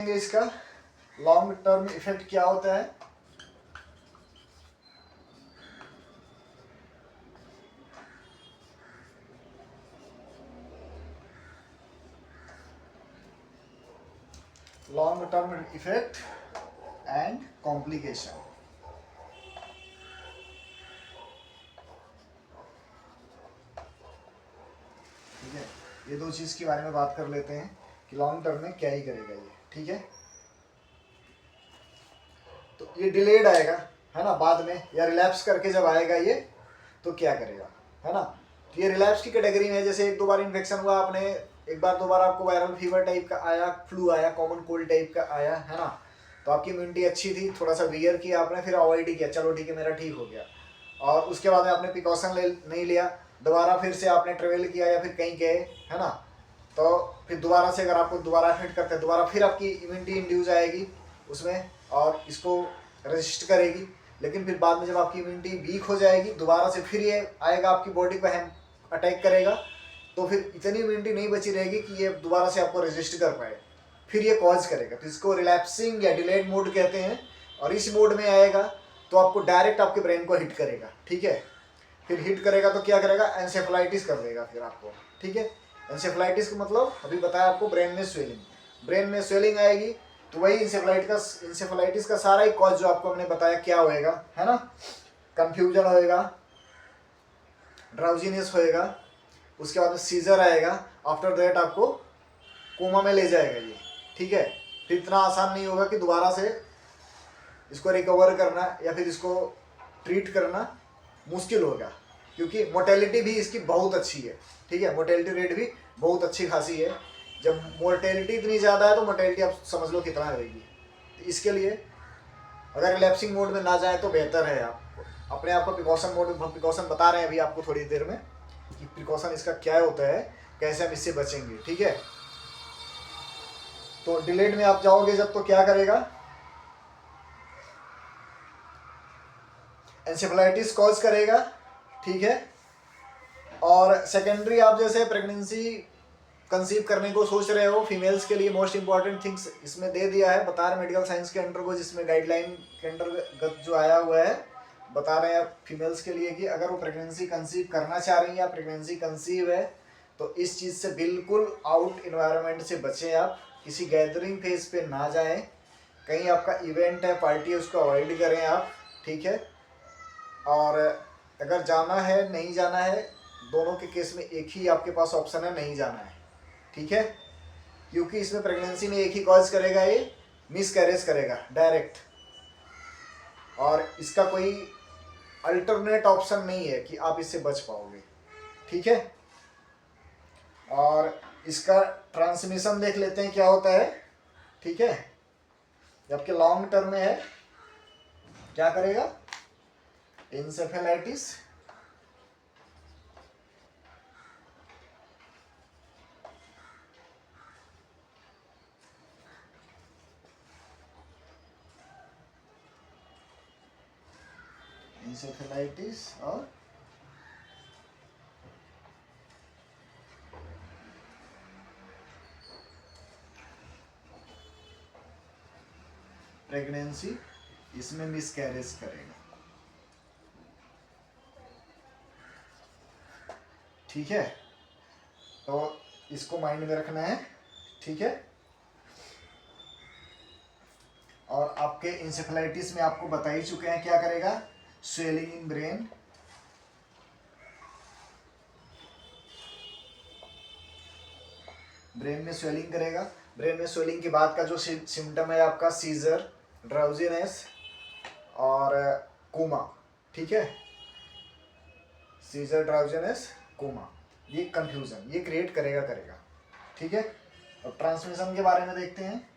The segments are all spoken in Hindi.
इसका लॉन्ग टर्म इफेक्ट क्या होता है। Long term effect and complication. ठीक है, ये दो चीज के बारे में बात कर लेते हैं कि लॉन्ग टर्म में क्या ही करेगा ये। ठीक है, तो ये डिलेड आएगा है ना, बाद में या रिलैप्स करके जब आएगा ये तो क्या करेगा, है ना। तो ये रिलैप्स की कैटेगरी में है। जैसे एक दो बार इन्फेक्शन हुआ, आपने एक बार दो बार आपको वायरल फीवर टाइप का आया, फ्लू आया, कॉमन कोल्ड टाइप का आया, है ना, तो आपकी इम्यूनिटी अच्छी थी, थोड़ा सा वियर किया आपने, फिर अवॉइड ही किया, चलो ठीक है मेरा ठीक हो गया, और उसके बाद में आपने प्रिकॉशन नहीं लिया, दोबारा फिर से आपने ट्रेवल किया या फिर कहीं गए, है ना, तो फिर दोबारा से अगर आपको दोबारा एडमिट करते हैं, दोबारा फिर आपकी इम्यूनिटी इंड्यूस आएगी उसमें और इसको रेजिस्ट करेगी। लेकिन फिर बाद में जब आपकी इम्यूनिटी वीक हो जाएगी, दोबारा से फिर ये आएगा आपकी बॉडी पर अटैक करेगा, तो फिर इतनी इम्यूनिटी नहीं बची रहेगी कि ये दोबारा से आपको रेजिस्ट कर पाए, फिर ये कॉज करेगा। तो इसको रिलैप्सिंग या डिलेड मोड कहते हैं। और इस मोड में आएगा तो आपको डायरेक्ट आपके ब्रेन को हिट करेगा। ठीक है, फिर हिट करेगा तो क्या करेगा, एंसेफेलाइटिस कर देगा फिर आपको। ठीक है, एंसेफेलाइटिस का मतलब अभी बताया आपको, ब्रेन में स्वेलिंग, ब्रेन में स्वेलिंग आएगी तो वही इंसेफेलाइटिस का सारा ही कॉज जो आपको हमने बताया क्या होएगा, है ना, कंफ्यूजन होएगा, ड्राउजीनेस होएगा, उसके बाद में सीजर आएगा, आफ्टर दैट आपको कोमा में ले जाएगा ये। ठीक है, फिर इतना आसान नहीं होगा कि दोबारा से इसको रिकवर करना या फिर इसको ट्रीट करना मुश्किल होगा, क्योंकि मोर्टेलिटी भी इसकी बहुत अच्छी है। ठीक है, मोर्टेलिटी रेट भी बहुत अच्छी खासी है। जब मोर्टेलिटी इतनी ज़्यादा है तो मोर्टेलिटी आप समझ लो कितना रहेगी। तो इसके लिए अगर रिलैप्सिंग मोड में ना जाए तो बेहतर है। आप अपने आप को प्रिकॉशन मोड में, हम प्रिकॉशन बता रहे हैं अभी आपको थोड़ी देर में कि प्रिकॉशन इसका क्या होता है, कैसे हम इससे बचेंगे। ठीक है, तो डिलेड में आप जाओगे जब तो क्या करेगा, एंसेफेलाइटिस कॉज करेगा। ठीक है, और सेकेंडरी आप जैसे प्रेगनेंसी कंसीव करने को सोच रहे हो, फीमेल्स के लिए मोस्ट इंपॉर्टेंट थिंग्स इसमें दे दिया है, बता रहे मेडिकल साइंस के अंडर को, जिसमें गाइडलाइन के अंतर्गत जो आया हुआ है, बता रहे हैं फीमेल्स के लिए कि अगर वो प्रेगनेंसी कंसीव करना चाह रही हैं या प्रेगनेंसी कंसीव है तो इस चीज़ से बिल्कुल आउट इन्वायरमेंट से बचें। आप किसी गैदरिंग फेज पे ना जाएं, कहीं आपका इवेंट है, पार्टी है, उसको अवॉइड करें आप। ठीक है, और अगर जाना है नहीं जाना है, दोनों के केस में एक ही आपके पास ऑप्शन है, नहीं जाना है। ठीक है, क्योंकि इसमें प्रेगनेंसी में एक ही कॉज करेगा, ये मिस कैरेज करेगा डायरेक्ट, और इसका कोई अल्टरनेट ऑप्शन नहीं है कि आप इससे बच पाओगे। ठीक है, और इसका ट्रांसमिशन देख लेते हैं क्या होता है। ठीक है, जबकि लॉन्ग टर्म में है, क्या करेगा, इंसेफेलाइटिस, और प्रेगनेंसी इसमें मिसकैरेज करेगा। ठीक है, तो इसको माइंड में रखना है। ठीक है, और आपके इंसेफेलाइटिस में आपको बता ही चुके हैं क्या करेगा, स्वेलिंग इन ब्रेन, ब्रेन में स्वेलिंग करेगा। ब्रेन में स्वेलिंग के बाद का जो सिम्टम है आपका, सीजर, ड्राउजीनेस और कोमा। ठीक है, सीजर, ड्राउजीनेस, कोमा, ये कंफ्यूजन ये क्रिएट करेगा। ठीक है, अब ट्रांसमिशन के बारे में देखते हैं।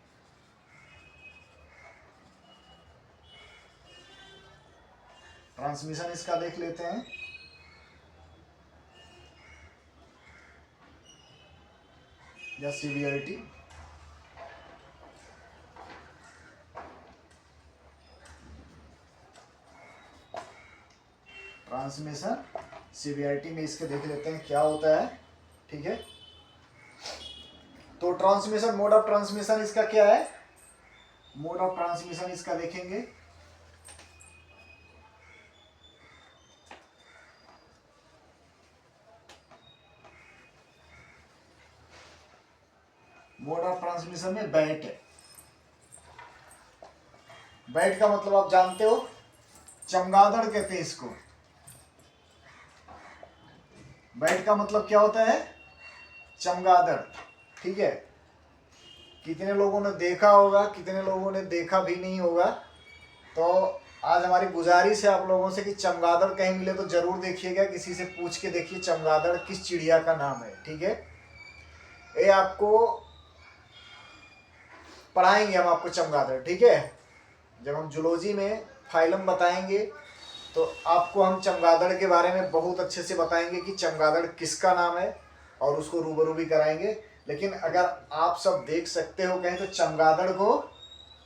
ट्रांसमिशन इसका देख लेते हैं। या सीवियरिटी, ट्रांसमिशन सीवियरिटी में इसके देख लेते हैं क्या होता है। ठीक है, तो ट्रांसमिशन, मोड ऑफ ट्रांसमिशन इसका क्या है, मोड ऑफ ट्रांसमिशन इसका देखेंगे। मोड ऑफ ट्रांसमिशन में बैट है। बैट का मतलब आप जानते हो, चमगादड़ कहते हैं इसको। बैट का मतलब क्या होता है? चमगादड़। ठीक है, कितने लोगों ने देखा होगा, कितने लोगों ने देखा भी नहीं होगा। तो आज हमारी गुजारिश है आप लोगों से कि चमगादड़ कहीं मिले तो जरूर देखिएगा, किसी से पूछ के देखिए चमगादड़ किस चिड़िया का नाम है। ठीक है, ये आपको पढ़ाएंगे हम आपको चमगादड़। ठीक है, जब हम जूलॉजी में फाइलम बताएंगे तो आपको हम चमगादड़ के बारे में बहुत अच्छे से बताएंगे कि चमगादड़ किसका नाम है, और उसको रूबरू भी कराएंगे। लेकिन अगर आप सब देख सकते हो कहीं तो चमगादड़ को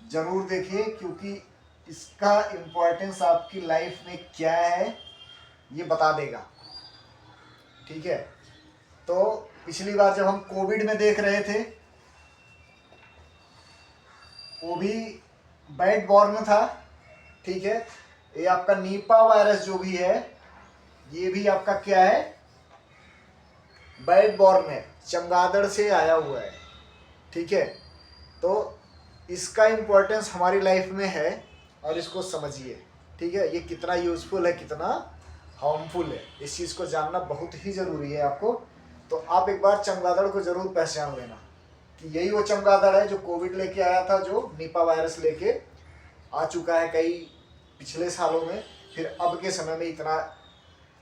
जरूर देखिए, क्योंकि इसका इम्पोर्टेंस आपकी लाइफ में क्या है ये बता देगा। ठीक है, तो पिछली बार जब हम कोविड में देख रहे थे, वो भी बैट बॉर्न था। ठीक है, ये आपका नीपा वायरस जो भी है, ये भी आपका क्या है? बैट बॉर्न है, चमगादड़ से आया हुआ है। ठीक है, तो इसका इम्पोर्टेंस हमारी लाइफ में है और इसको समझिए। ठीक है, ये कितना यूजफुल है, कितना हार्मफुल है, इस चीज़ को जानना बहुत ही ज़रूरी है आपको। तो आप एक बार चमगादड़ को ज़रूर पहचान लेना कि यही वो चमगादड़ है जो कोविड लेके आया था, जो निपा वायरस लेके आ चुका है कई पिछले सालों में, फिर अब के समय में इतना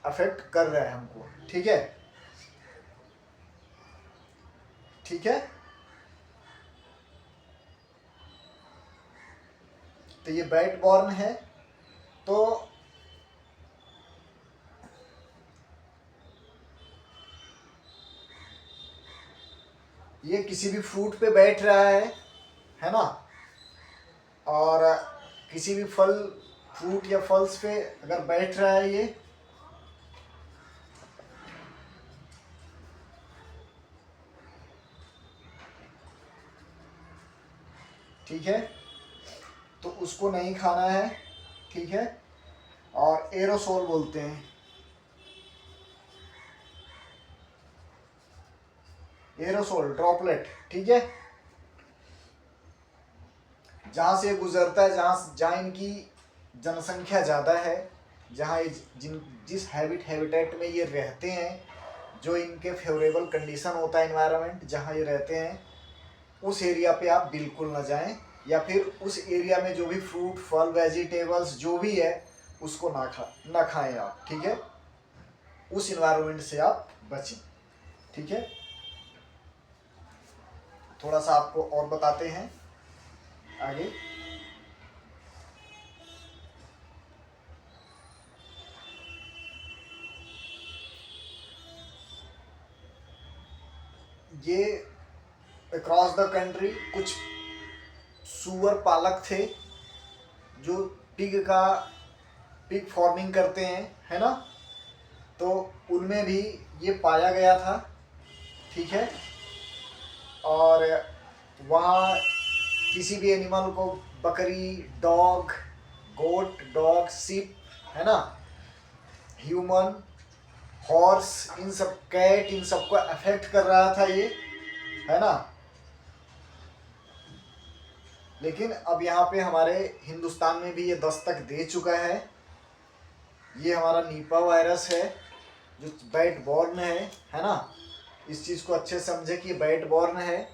अफेक्ट कर रहा है हमको। ठीक है, ठीक है, तो ये बैट बॉर्न है। तो ये किसी भी फ्रूट पे बैठ रहा है ना, और किसी भी फल, फ्रूट या फल्स पे अगर बैठ रहा है ये, ठीक है, तो उसको नहीं खाना है। ठीक है, और एरोसोल बोलते हैं, एरोसोल ड्रॉपलेट। ठीक है, जहाँ से गुजरता है, जहाँ इनकी जनसंख्या ज़्यादा है, जहाँ ये जिस हैबिटेट में ये रहते हैं, जो इनके फेवरेबल कंडीशन होता है, इन्वायरमेंट जहाँ ये रहते हैं, उस एरिया पे आप बिल्कुल ना जाएं, या फिर उस एरिया में जो भी फ्रूट फल वेजिटेबल्स जो भी है उसको ना खाएं आप। ठीक है, उस इन्वायरमेंट से आप बचें। ठीक है, थोड़ा सा आपको और बताते हैं आगे। ये अक्रॉस द कंट्री कुछ सुअर पालक थे जो पिग फार्मिंग करते हैं, है ना, तो उनमें भी ये पाया गया था। ठीक है, और वहाँ किसी भी एनिमल को, बकरी, डॉग, गोट, डॉग, शिप, है ना, ह्यूमन, हॉर्स, इन सब, कैट, इन सबको अफेक्ट कर रहा था ये, है ना। लेकिन अब यहाँ पे हमारे हिंदुस्तान में भी ये दस्तक दे चुका है। ये हमारा नीपा वायरस है जो बैट बॉर्न है ना। इस चीज़ को अच्छे से समझे कि ये बैट बॉर्न है।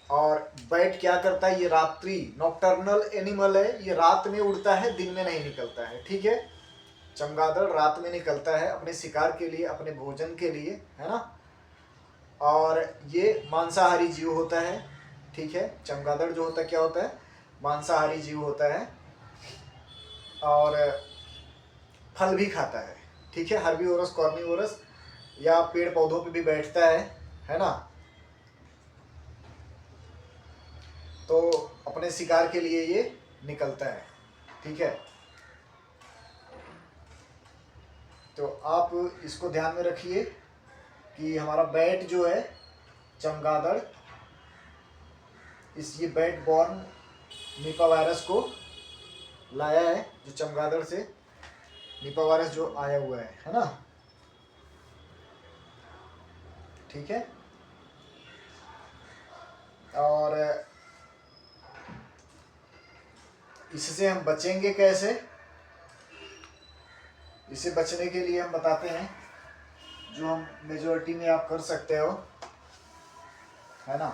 और बैट क्या करता है, ये रात्रि नॉक्टर्नल एनिमल है, ये रात में उड़ता है, दिन में नहीं निकलता है। ठीक है, चमगादड़ रात में निकलता है अपने शिकार के लिए, अपने भोजन के लिए, है ना। और ये मांसाहारी जीव होता है। ठीक है, चमगादड़ जो होता है क्या होता है, मांसाहारी जीव होता है, और फल भी खाता है। ठीक है, हर्बीवोरस, कॉर्निवोरस, या पेड़ पौधों पे भी बैठता है ना। तो अपने शिकार के लिए ये निकलता है। ठीक है, तो आप इसको ध्यान में रखिए कि हमारा बैट जो है, चमगादड़, ये बैट बॉर्न निपा वायरस को लाया है, जो चमगादड़ से निपा वायरस जो आया हुआ है ना, ठीक है। और इससे हम बचेंगे कैसे, इससे बचने के लिए हम बताते हैं, जो हम मेजॉरिटी में आप कर सकते हो, है ना।